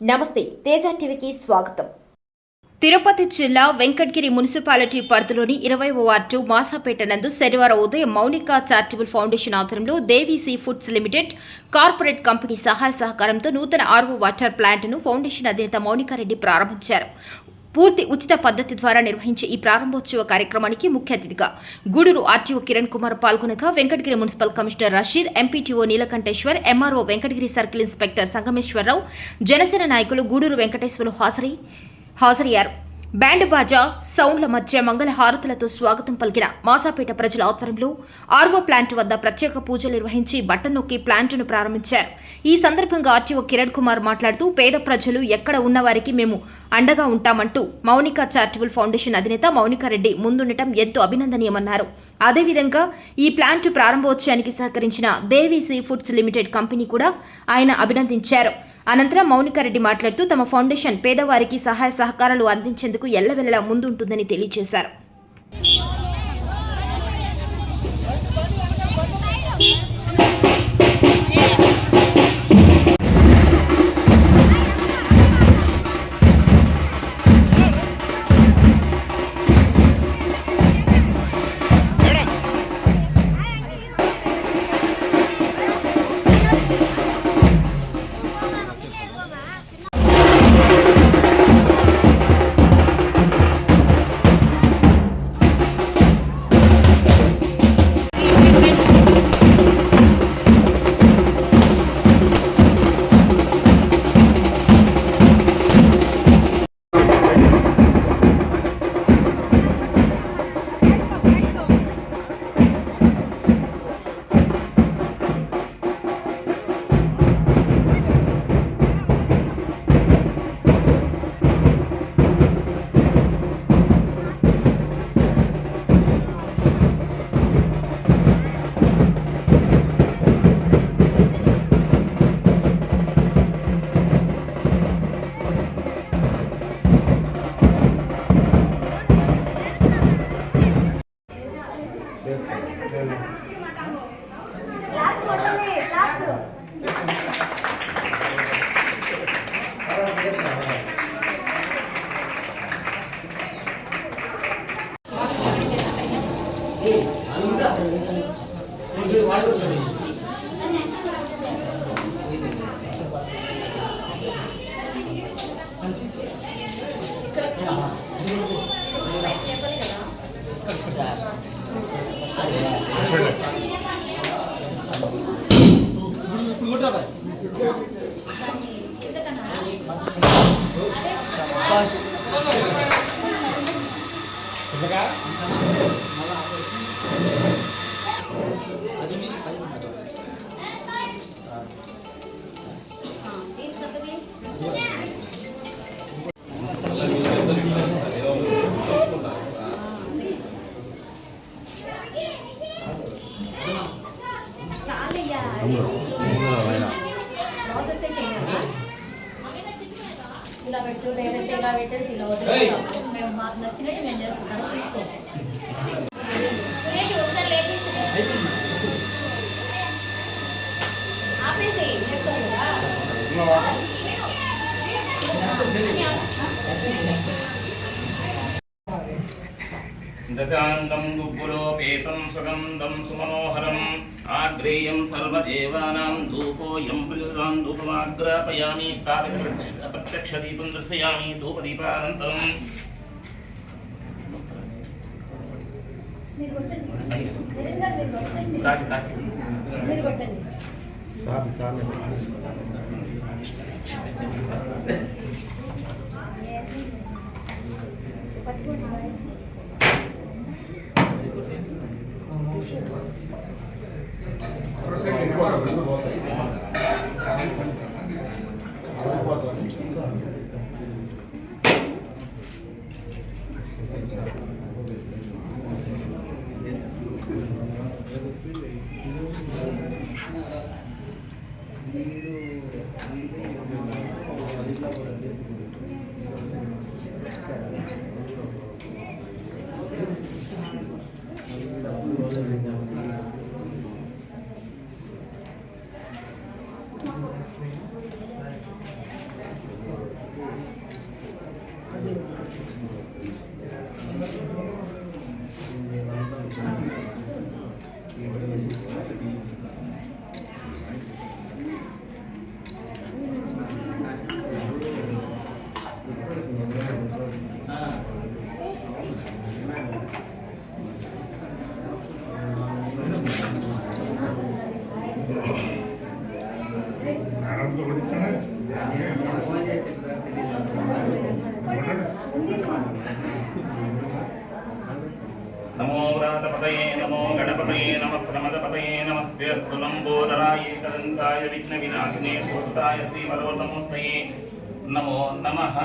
నమస్తే, తేజ టీవీకి స్వాగతం. తిరుపతి జిల్లా వెంకటగిరి మున్సిపాలిటీ పరిధిలోని 20వ వార్డు మాసాపేట నందు శనివారం ఉదయం మౌనిక చారిటబుల్ ఫౌండేషన్ ఆధ్వర్యంలో Devi sea foods limited corporate company సహాయ సహకారంతో నూతన RO వాటర్ ప్లాంట్ను ఫౌండేషన్ అధినేత మౌనికారెడ్డి ప్రారంభించారు. పూర్తి ఉచిత పద్ధతి ద్వారా నిర్వహించే ఈ ప్రారంభోత్సవ కార్యక్రమానికి ముఖ్య అతిథిగా గూడూరు ఆర్టీఓ కిరణ్ కుమార్ పాల్గొనగా Venkatagiri municipal commissioner Rasheed, MPTO Neelakanteshwar, MRO Venkatagiri circle inspector Sangameswararao, Janasena నాయకులు గూడూరు వెంకటేశ్వర్లు హాజరయ్యారు. బ్యాండ్ బాజా సౌండ్ల మధ్య మంగళ హారతులతో స్వాగతం పలికిన మాసాపేట ప్రజల ఆధ్వర్యంలో RO ప్లాంట్ వద్ద ప్రత్యేక పూజలు నిర్వహించి బటన్ నొక్కి ప్లాంట్ను ప్రారంభించారు. ఈ సందర్భంగా ఆర్టీఓ కిరణ్ కుమార్ మాట్లాడుతూ పేద ప్రజలు ఎక్కడ ఉన్నవారికి మేము అండగా ఉంటామంటూ మౌనిక చారిటబుల్ ఫౌండేషన్ అధినేత మౌనికారెడ్డి ముందుండటం ఎంతో అభినందనీయమన్నారు. అదేవిధంగా ఈ ప్లాంట్ ప్రారంభోత్సవానికి సహకరించిన దేవి సీ ఫుడ్స్ లిమిటెడ్ కంపెనీ కూడా ఆయన అభినందించారు. అనంతరం మౌనికారెడ్డి మాట్లాడుతూ తమ ఫౌండేషన్ పేదవారికి సహాయ సహకారాలు అందించేందుకు ఎల్లవెల్లలా ముందుంటుందని తెలియజేశారు. ఇలా పెట్టు లేదంటే ఇలా పెట్టేసి ఇలా వదిలేస్తాము. మేము మాకు నచ్చినట్టు మేము చేస్తాం. చూసుకో ఒకసారి లేపించు ఆపేసి చెప్తారు కదా. దశాంతం గుగ్గులోపేతం సుగంధం సుమనోహరం ఆగ్రేయం సర్వదేవానాం ధూపోయం ప్రియుతాం ధూపమాగ్రాపయామి స్థాపిత ప్రత్యక్ష దీపం దర్శయామి ధూపదీపానంతరం गणपतये नमो गणपतये नमः प्रमदपतये नमस्ते स्तुलम्बोदराय एकदन्ताय विघ्नविनाशिने सुसुताय श्रीवरोतमूर्तये नमो नमः।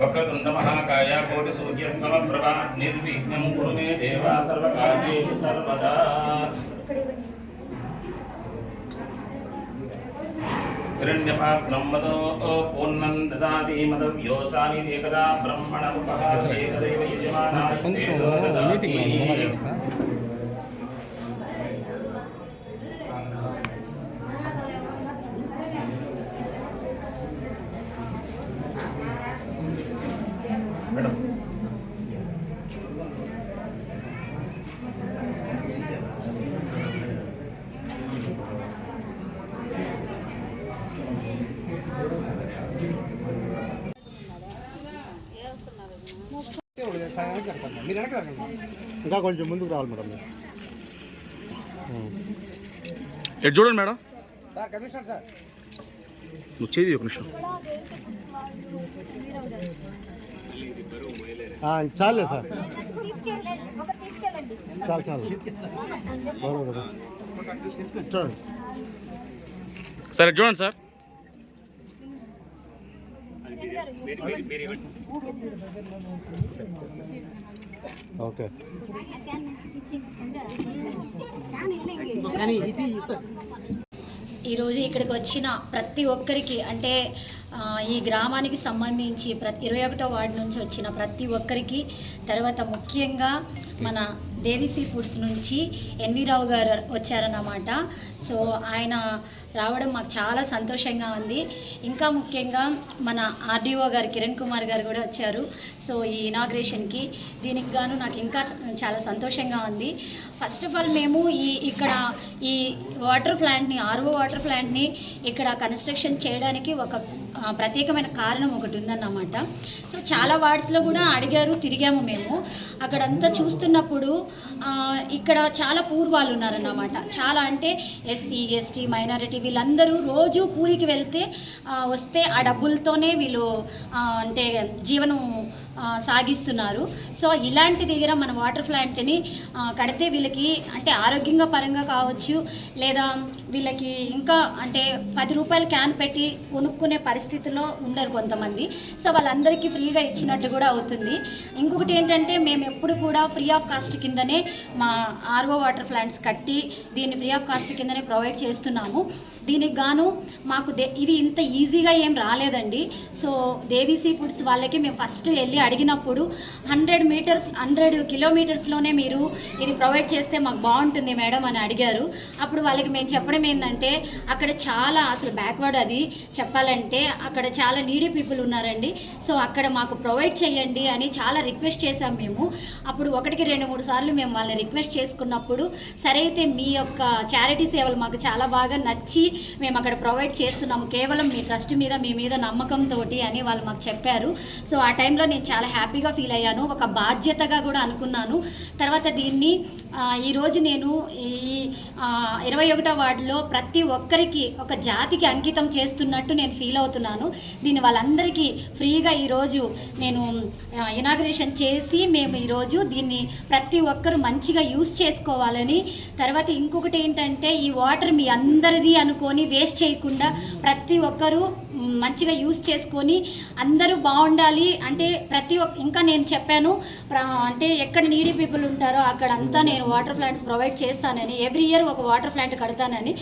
वक्रतुण्ड महाकाय कोटिसूर्यस्तमप्रभा निर्विघ्नं कुरु मे देव सर्वकार्येषु सर्वदा। हिरण्यपात्रं मदो पूर्णं ददाति मदव्योसानि एकदा ब्रह्मणमुपहासे एकदैव यजमानास्तेनो ददाति। ఇంకా కొంచెం ముందుకు రావాలి మేడం. ఎటు చూడండి మేడం. సార్ కమిషనర్ సార్ నువ్వు చేయి ఒక నిమిషం. చాలే సార్, చాలు చాలు బరోబర్ చూడండి సార్. ఎటు చూడండి సార్. ఓకే. ఈరోజు ఇక్కడికి వచ్చిన ప్రతి ఒక్కరికి అంటే ఈ గ్రామానికి సంబంధించి 21వ వార్డు నుంచి వచ్చిన ప్రతి ఒక్కరికి, తర్వాత ముఖ్యంగా మన దేవిసి ఫుడ్స్ నుంచి ఎన్వి రావు గారు వచ్చారన్నమాట. సో ఆయన రావడం మాకు చాలా సంతోషంగా ఉంది. ఇంకా ముఖ్యంగా మన ఆర్డీఓ గారు కిరణ్ కుమార్ గారు కూడా వచ్చారు. సో ఈ ఇనాగ్రేషన్కి దీనికి గాను నాకు ఇంకా చాలా సంతోషంగా ఉంది. ఫస్ట్ ఆఫ్ ఆల్ మేము ఇక్కడ ఈ వాటర్ ప్లాంట్ని, ఆర్ఓ వాటర్ ప్లాంట్ని ఇక్కడ కన్స్ట్రక్షన్ చేయడానికి ఒక ప్రత్యేకమైన కారణం ఒకటి ఉందన్నమాట. సో చాలా వార్డ్స్లో కూడా అడిగారు, తిరిగాము మేము. అక్కడంతా చూస్తున్నప్పుడు ఇక్కడ చాలా పూర్వాలు ఉన్నారన్నమాట. చాలా అంటే ఎస్సీ, ఎస్టీ, మైనారిటీ వీళ్ళందరూ రోజు కూలికి వస్తే ఆ డబ్బులతోనే వీళ్ళు అంటే జీవనం సాగిస్తున్నారు. సో ఇలాంటి దగ్గర మన వాటర్ ప్లాంట్ని కడితే వీళ్ళకి అంటే ఆరోగ్యంగా పరంగా కావచ్చు, లేదా వీళ్ళకి ఇంకా అంటే 10 రూపాయల క్యాన్ పెట్టి కొనుక్కునే పరిస్థితిలో ఉండరు కొంతమంది. సో వాళ్ళందరికీ ఫ్రీగా ఇచ్చినట్టు కూడా అవుతుంది. ఇంకొకటి ఏంటంటే మేము ఎప్పుడు కూడా ఫ్రీ ఆఫ్ కాస్ట్ కిందనే మా ఆర్ఓ వాటర్ ప్లాంట్స్ కట్టి దీన్ని ఫ్రీ ఆఫ్ కాస్ట్ కిందనే ప్రొవైడ్ చేస్తున్నాము. దీనికి గాను మాకు ఇది ఇంత ఈజీగా ఏం రాలేదండి. సో దేవిసి ఫుడ్స్ వాళ్ళకి మేము ఫస్ట్ వెళ్ళి అడిగినప్పుడు 100 కిలోమీటర్స్లోనే మీరు ఇది ప్రొవైడ్ చేస్తే మాకు బాగుంటుంది మేడం అని అడిగారు. అప్పుడు వాళ్ళకి మేము చెప్పడం ఏంటంటే అక్కడ చాలా అసలు బ్యాక్వర్డ్ అది చెప్పాలంటే, అక్కడ చాలా నీడీ పీపుల్ ఉన్నారండి. సో అక్కడ మాకు ప్రొవైడ్ చేయండి అని చాలా రిక్వెస్ట్ చేశాం మేము. అప్పుడు 1-2-3 సార్లు మేము వాళ్ళని రిక్వెస్ట్ చేసుకున్నప్పుడు సరే అయితే మీ యొక్క చారిటీ సేవలు మాకు చాలా బాగా నచ్చి మేము అక్కడ ప్రొవైడ్ చేస్తున్నాము, కేవలం మీ ట్రస్ట్ మీద, మీ మీద నమ్మకంతో అని వాళ్ళు మాకు చెప్పారు. సో ఆ టైంలో నేను చాలా హ్యాపీగా ఫీల్ అయ్యాను, ఒక బాధ్యతగా కూడా అనుకున్నాను. తర్వాత దీన్ని ఈరోజు నేను ఈ 21వ వార్డులో ప్రతి ఒక్కరికి ఒక జాతికి అంకితం చేస్తున్నట్టు నేను ఫీల్ అవుతున్నాను. దీన్ని వాళ్ళందరికీ ఫ్రీగా ఈరోజు నేను ఇనాగ్రేషన్ చేసి మేము ఈరోజు దీన్ని ప్రతి ఒక్కరు మంచిగా యూస్ చేసుకోవాలని. తర్వాత ఇంకొకటి ఏంటంటే ఈ వాటర్ మీ అందరిది అనుకొని వేస్ట్ చేయకుండా ప్రతి ఒక్కరూ మంచిగా యూస్ చేసుకొని అందరూ బాగుండాలి అంటే ఇంకా నేను చెప్పాను అంటే ఎక్కడ నీడీ పీపుల్ ఉంటారో అక్కడంతా నేను వాటర్ ప్లాంట్స్ ప్రొవైడ్ చేస్తానని, ఎవ్రీ ఇయర్ ఒక వాటర్ ప్లాంట్ కడతానని.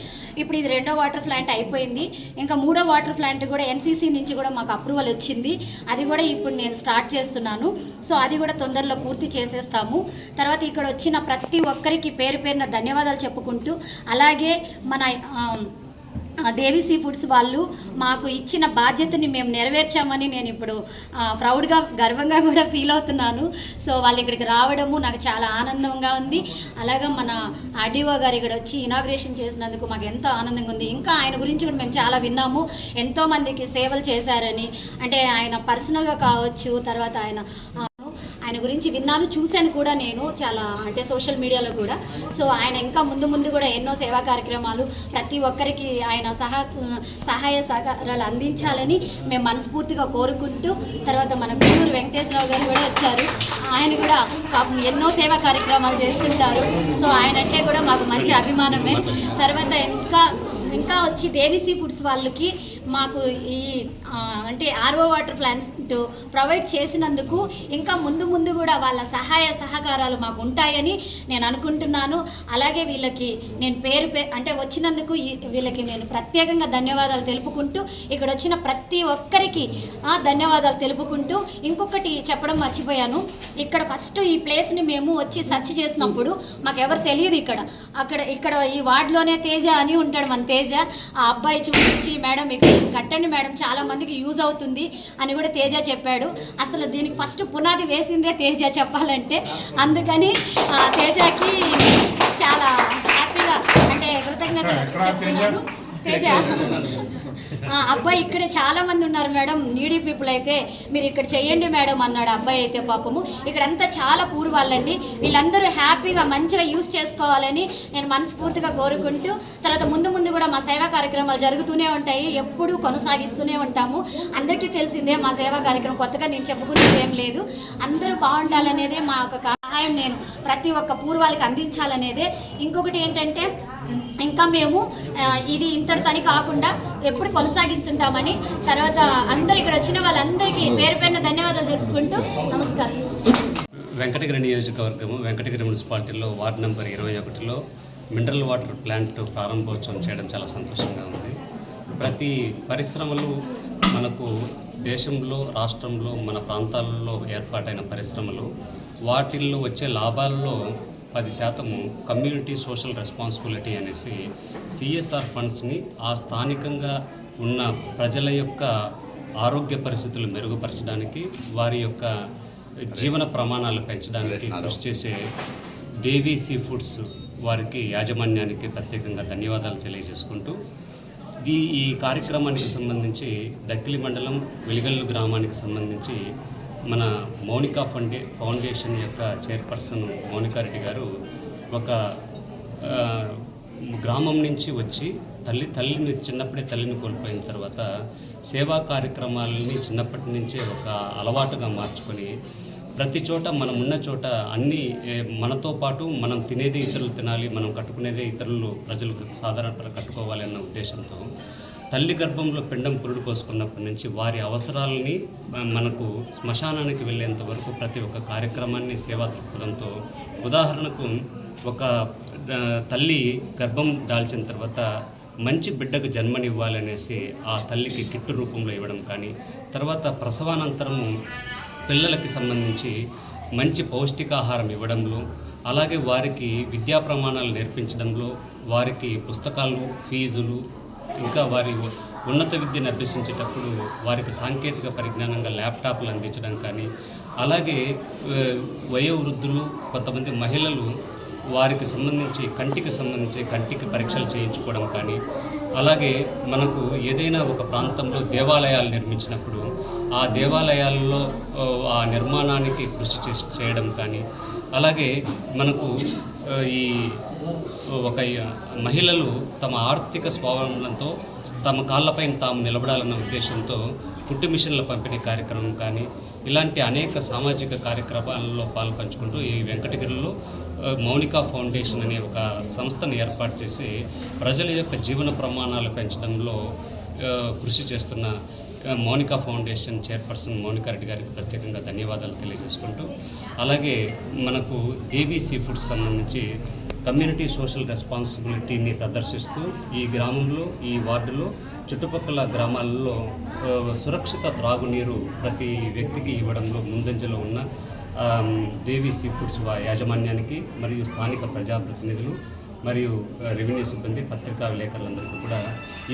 ఇప్పుడు ఇది 2వ వాటర్ ప్లాంట్ అయిపోయింది. ఇంకా 3వ వాటర్ ప్లాంట్ కూడా ఎన్సీసీ నుంచి కూడా మాకు అప్రూవల్ వచ్చింది. అది కూడా ఇప్పుడు నేను స్టార్ట్ చేస్తున్నాను. సో అది కూడా తొందరలో పూర్తి చేసేస్తాము. తర్వాత ఇక్కడ వచ్చిన ప్రతి ఒక్కరికి పేరు పేరున ధన్యవాదాలు చెప్పుకుంటూ, అలాగే మన దేవిసి ఫుడ్స్ వాళ్ళు మాకు ఇచ్చిన బాధ్యతని మేము నెరవేర్చామని నేను ఇప్పుడు ప్రౌడ్గా, గర్వంగా కూడా ఫీల్ అవుతున్నాను. సో వాళ్ళు ఇక్కడికి రావడము నాకు చాలా ఆనందంగా ఉంది. అలాగే మన ఆర్డీఓ గారు ఇక్కడ వచ్చి ఇనాగ్రేషన్ చేసినందుకు మాకు ఎంతో ఆనందంగా ఉంది. ఇంకా ఆయన గురించి కూడా మేము చాలా విన్నాము, ఎంతోమందికి సేవలు చేశారని. అంటే ఆయన పర్సనల్గా కావచ్చు, తర్వాత ఆయన ఆయన గురించి విన్నాను, చూశాను కూడా నేను చాలా, అంటే సోషల్ మీడియాలో కూడా. సో ఆయన ఇంకా ముందు ముందు కూడా ఎన్నో సేవా కార్యక్రమాలు ప్రతి ఒక్కరికి ఆయన సహాయ సహకారాలు అందించాలని మేము మనస్ఫూర్తిగా కోరుకుంటూ, తర్వాత మన గుంటూరు వెంకటేశ్వరరావు గారు కూడా వచ్చారు. ఆయన కూడా పాపం ఎన్నో సేవా కార్యక్రమాలు చేస్తుంటారు. సో ఆయన అంటే కూడా మాకు మంచి అభిమానమే. తర్వాత ఇంకా వచ్చి దేవిసీ ఫుడ్స్ వాళ్ళకి మాకు ఈ అంటే ఆర్ఓ వాటర్ ప్లాంట్ ప్రొవైడ్ చేసినందుకు ఇంకా ముందు ముందు కూడా వాళ్ళ సహాయ సహకారాలు మాకు ఉంటాయని నేను అనుకుంటున్నాను. అలాగే వీళ్ళకి నేను అంటే వచ్చినందుకు వీళ్ళకి నేను ప్రత్యేకంగా ధన్యవాదాలు తెలుపుకుంటూ, ఇక్కడ వచ్చిన ప్రతి ఒక్కరికి ధన్యవాదాలు తెలుపుకుంటూ, ఇంకొకటి చెప్పడం మర్చిపోయాను. ఇక్కడ ఫస్ట్ ఈ ప్లేస్ని మేము వచ్చి సెర్చ్ చేసినప్పుడు మాకు ఎవరు తెలియదు. ఇక్కడ ఈ వార్డులోనే తేజ అని ఉంటాడు, మన తేజ. ఆ అబ్బాయి చూపించి మేడం ఇక్కడ కట్టండి మేడం, చాలా మందికి యూజ్ అవుతుంది అని కూడా తేజ చెప్పాడు. అసలు దీనికి ఫస్ట్ పునాది వేసిందే తేజ చెప్పాలంటే. అందుకని తేజకి చాలా హ్యాపీగా అంటే కృతజ్ఞతలు చెప్తున్నాను. తేజ అబ్బాయి ఇక్కడే చాలా మంది ఉన్నారు మేడం, నీడీ పీపుల్ అయితే మీరు ఇక్కడ చెయ్యండి మేడం అన్నాడు అబ్బాయి అయితే. పాపము ఇక్కడంతా చాలా పూర్ వాళ్ళండి, వీళ్ళందరూ హ్యాపీగా మంచిగా యూజ్ చేసుకోవాలని నేను మనస్ఫూర్తిగా కోరుకుంటూ, తర్వాత ముందు ముందు కూడా మా సేవా కార్యక్రమాలు జరుగుతూనే ఉంటాయి, ఎప్పుడూ కొనసాగిస్తూనే ఉంటాము. అందరికీ తెలిసిందే మా సేవా కార్యక్రమం, కొత్తగా నేను చెప్పుకునేది ఏం లేదు. అందరూ బాగుండాలనేదే మా ఒక సహాయం నేను ప్రతి ఒక్క పూర్వాలకి అందించాలనేదే. ఇంకొకటి ఏంటంటే ఇంకా మేము ఇది ఇంతటితోని కాకుండా ఎప్పుడు కొనసాగిస్తుంటామని. తర్వాత అందరూ ఇక్కడ వచ్చిన వాళ్ళందరికీ పేరు పేరున ధన్యవాదాలు తెలుపుకుంటూ నమస్కారం. వెంకటగిరి నియోజకవర్గము వెంకటగిరి మున్సిపాలిటీలో వార్డు నెంబర్ 21లో మినరల్ వాటర్ ప్లాంట్ ప్రారంభోత్సవం చేయడం చాలా సంతోషంగా ఉంది. ప్రతి పరిశ్రమలు మనకు దేశంలో, రాష్ట్రంలో, మన ప్రాంతాలలో ఏర్పాటైన పరిశ్రమలు, వాటిల్లో వచ్చే లాభాల్లో 10% కమ్యూనిటీ సోషల్ రెస్పాన్సిబిలిటీ అనేసి సిఎస్ఆర్ ఫండ్స్ని ఆ స్థానికంగా ఉన్న ప్రజల యొక్క ఆరోగ్య పరిస్థితులు మెరుగుపరచడానికి, వారి యొక్క జీవన ప్రమాణాలు పెంచడానికి కృషి చేసే దేవిసీ ఫుడ్స్ వారికి యాజమాన్యానికి ప్రత్యేకంగా ధన్యవాదాలు తెలియజేసుకుంటూ, ఈ కార్యక్రమానికి సంబంధించి దక్కిలి మండలం వెలిగల్లు గ్రామానికి సంబంధించి మన మౌనికా ఫౌండేషన్ యొక్క చైర్పర్సన్ మౌనికారెడ్డి గారు ఒక గ్రామం నుంచి వచ్చి తల్లిని చిన్నప్పుడే తల్లిని కోల్పోయిన తర్వాత సేవా కార్యక్రమాలని చిన్నప్పటి నుంచే ఒక అలవాటుగా మార్చుకొని ప్రతి చోట మనం ఉన్న చోట అన్నీ మనతో పాటు మనం తినేది ఇతరులు తినాలి, మనం కట్టుకునేదే ఇతరులు ప్రజలకు సాధారణ కట్టుకోవాలి అన్న ఉద్దేశంతో తల్లి గర్భంలో పిండం పురుడు పోసుకున్నప్పటి నుంచి వారి అవసరాలని మనకు శ్మశానానికి వెళ్ళేంత వరకు ప్రతి ఒక్క కార్యక్రమాన్ని సేవా దృక్పథంతో, ఉదాహరణకు ఒక తల్లి గర్భం దాల్చిన తర్వాత మంచి బిడ్డకు జన్మనివ్వాలనేసి ఆ తల్లికి కిట్టు రూపంలో ఇవ్వడం కానీ, తర్వాత ప్రసవానంతరము పిల్లలకి సంబంధించి మంచి పౌష్టికాహారం ఇవ్వడంలో, అలాగే వారికి విద్యా ప్రమాణాలు నేర్పించడంలో, వారికి పుస్తకాలు, ఫీజులు, ఇంకా వారి ఉన్నత విద్యను అభ్యసించేటప్పుడు వారికి సాంకేతిక పరిజ్ఞానంగా ల్యాప్టాప్లు అందించడం కానీ, అలాగే వయోవృద్ధులు, కొంతమంది మహిళలు వారికి సంబంధించి కంటికి పరీక్షలు చేయించుకోవడం కానీ, అలాగే మనకు ఏదైనా ఒక ప్రాంతంలో దేవాలయాలు నిర్మించినప్పుడు ఆ దేవాలయాల్లో ఆ నిర్మాణానికి కృషి చేయడం కానీ, అలాగే మనకు ఈ ఒక మహిళలు తమ ఆర్థిక స్వావలంబనతో తమ కాళ్ళపైన తాము నిలబడాలన్న ఉద్దేశంతో కుట్టు మిషన్ల పంపిణీ కార్యక్రమం కానీ, ఇలాంటి అనేక సామాజిక కార్యక్రమాలలో పాల్పంచుకుంటూ ఈ వెంకటగిరిలో మౌనికా ఫౌండేషన్ అనే ఒక సంస్థను ఏర్పాటు చేసి ప్రజల యొక్క జీవన ప్రమాణాలు పెంచడంలో కృషి చేస్తున్న మౌనికా ఫౌండేషన్ చైర్పర్సన్ మౌనికారెడ్డి గారికి ప్రత్యేకంగా ధన్యవాదాలు తెలియజేసుకుంటూ, అలాగే మనకు దేవిసీ ఫుడ్స్ సంబంధించి కమ్యూనిటీ సోషల్ రెస్పాన్సిబిలిటీని ప్రదర్శిస్తూ ఈ గ్రామంలో, ఈ వార్డులో, చుట్టుపక్కల గ్రామాలలో సురక్షిత త్రాగునీరు ప్రతి వ్యక్తికి ఇవ్వడంలో ముందంజలో ఉన్న దేవిసీ ఫుడ్స్ యాజమాన్యానికి మరియు స్థానిక ప్రజాప్రతినిధులు మరియు రెవెన్యూ సిబ్బంది, పత్రికా విలేకరులందరికీ కూడా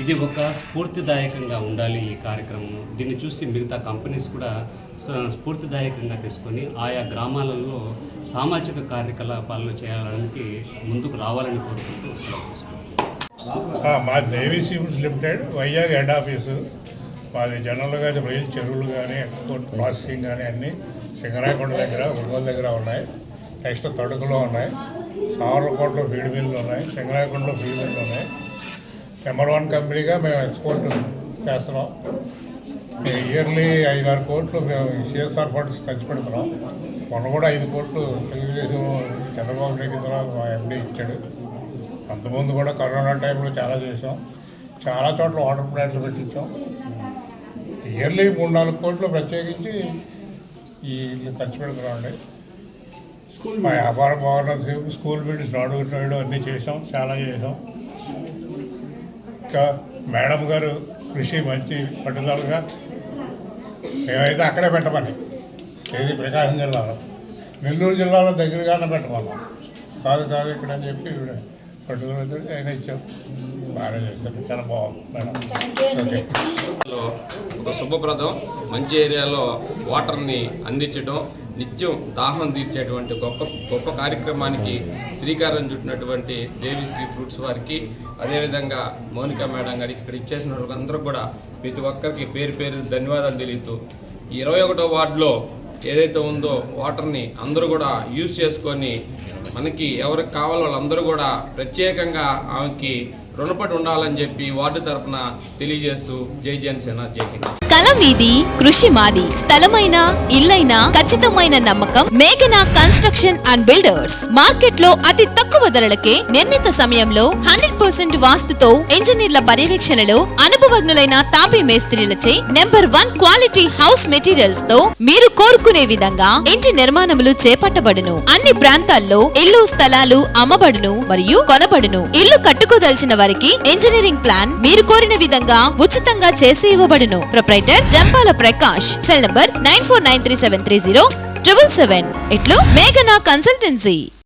ఇది ఒక స్ఫూర్తిదాయకంగా ఉండాలి ఈ కార్యక్రమం. దీన్ని చూసి మిగతా కంపెనీస్ కూడా స్ఫూర్తిదాయకంగా తీసుకొని ఆయా గ్రామాలలో సామాజిక కార్యకలాపాలు చేయడానికి ముందుకు రావాలని కోరుకుంటూ సెలవు తీసుకుంటాం. మా Devi sea foods limited Vizag head office. మాది జనరల్గా రొయ్యల చెరువులు కానీ, ఎక్స్పోర్ట్ ప్రాసెసింగ్ కానీ అన్నీ సింగరాయకొండ దగ్గర ఒంగోలు దగ్గర ఉన్నాయి. నెక్స్ట్ తణుకులో ఉన్నాయి. సావర్లకోటలో ఫీడ్ మిల్లు ఉన్నాయి. సింగరాయకొండలో ఫీడ్ మిల్లు ఉన్నాయి. నెంబర్ 1 కంపెనీగా మేము ఎక్స్పోర్ట్ చేస్తున్నాం. ఇయర్లీ 5-6 కోట్లు మేము సిఎస్ఆర్ ఫండ్స్ ఖర్చు పెడుతున్నాం. మొన్న కూడా 5 కోట్లు తెలుగుదేశం చంద్రబాబు నాయుడు తర్వాత మా ఎండీ ఇచ్చాడు. అంతకుముందు కూడా కరోనా టైంలో చాలా చేసాం. చాలా చోట్ల వాటర్ ప్లాంట్లు పెట్టించాం. ఇయర్లీ 3-4 కోట్లు ప్రత్యేకించి ఈ ఖర్చు పెడుతున్నామండి. మా వ్యాపారం బాగున్నది. స్కూల్ బిల్డింగ్స్ నాడు అన్నీ చేసాం, చాలా చేసాం. ఇంకా మేడం గారు కృషి మంచి పట్టుదలగా మేమైతే అక్కడే పెట్టమని ఏది ప్రకాశం జిల్లాలో, నెల్లూరు జిల్లాలో దగ్గరగానే పెట్టమన్నాం. కాదు ఇక్కడ అని చెప్పి పట్టుదలతో అయినా ఇచ్చాం. బాగా చేస్తారు, చాలా బాగుంది మేడం. ఓకే. ఒక శుభప్రదం, మంచి ఏరియాలో వాటర్ని అందించడం, నిత్యం దాహం తీర్చేటువంటి గొప్ప కార్యక్రమానికి శ్రీకారం చుట్టినటువంటి దేవిశ్రీ ఫ్రూట్స్ వారికి, అదేవిధంగా మౌనిక మేడం గారికి, ఇక్కడ ఇచ్చేసిన వాళ్ళందరూ కూడా ప్రతి ఒక్కరికి పేరు పేరు ధన్యవాదాలు తెలుపుతూ, ఈ 21వ వార్డులో ఏదైతే ఉందో వాటర్ని అందరూ కూడా యూజ్ చేసుకొని మనకి ఎవరికి కావాలో వాళ్ళందరూ కూడా ప్రత్యేకంగా ఆమెకి రుణపడి ఉండాలని చెప్పి వార్డు తరఫున తెలియజేస్తూ జై జనసేన, జై హింద్. కల మీది, కృషి మాది. స్థలమైన, ఇల్లైనా ఖచ్చితమైన నమ్మకం మేఘనా కన్స్ట్రక్షన్ అండ్ బిల్డర్స్. మార్కెట్ లో అతి తక్కువ ధరలకే నిర్ణీత సమయంలో 100% వాస్తుతో ఇంజనీర్ల పర్యవేక్షణలో అనుభవజ్ఞులైన తాపీ మేస్త్రీలచే నెంబర్ 1 క్వాలిటీ హౌస్ మెటీరియల్స్ తో మీరు కోరుకునే విధంగా ఇంటి నిర్మాణములు చేపట్టబడును. అన్ని ప్రాంతాల్లో ఇల్లు స్థలాలు అమ్మబడును మరియు కొనబడును. ఇల్లు కట్టుకోదలిచిన వారికి ఇంజనీరింగ్ ప్లాన్ మీరు కోరిన విధంగా ఉచితంగా చేసి ఇవ్వబడును. Proprietor Jampala Prakash. Cell number 9493730777. ఇట్లు మేఘనా కన్సల్టెన్సీ.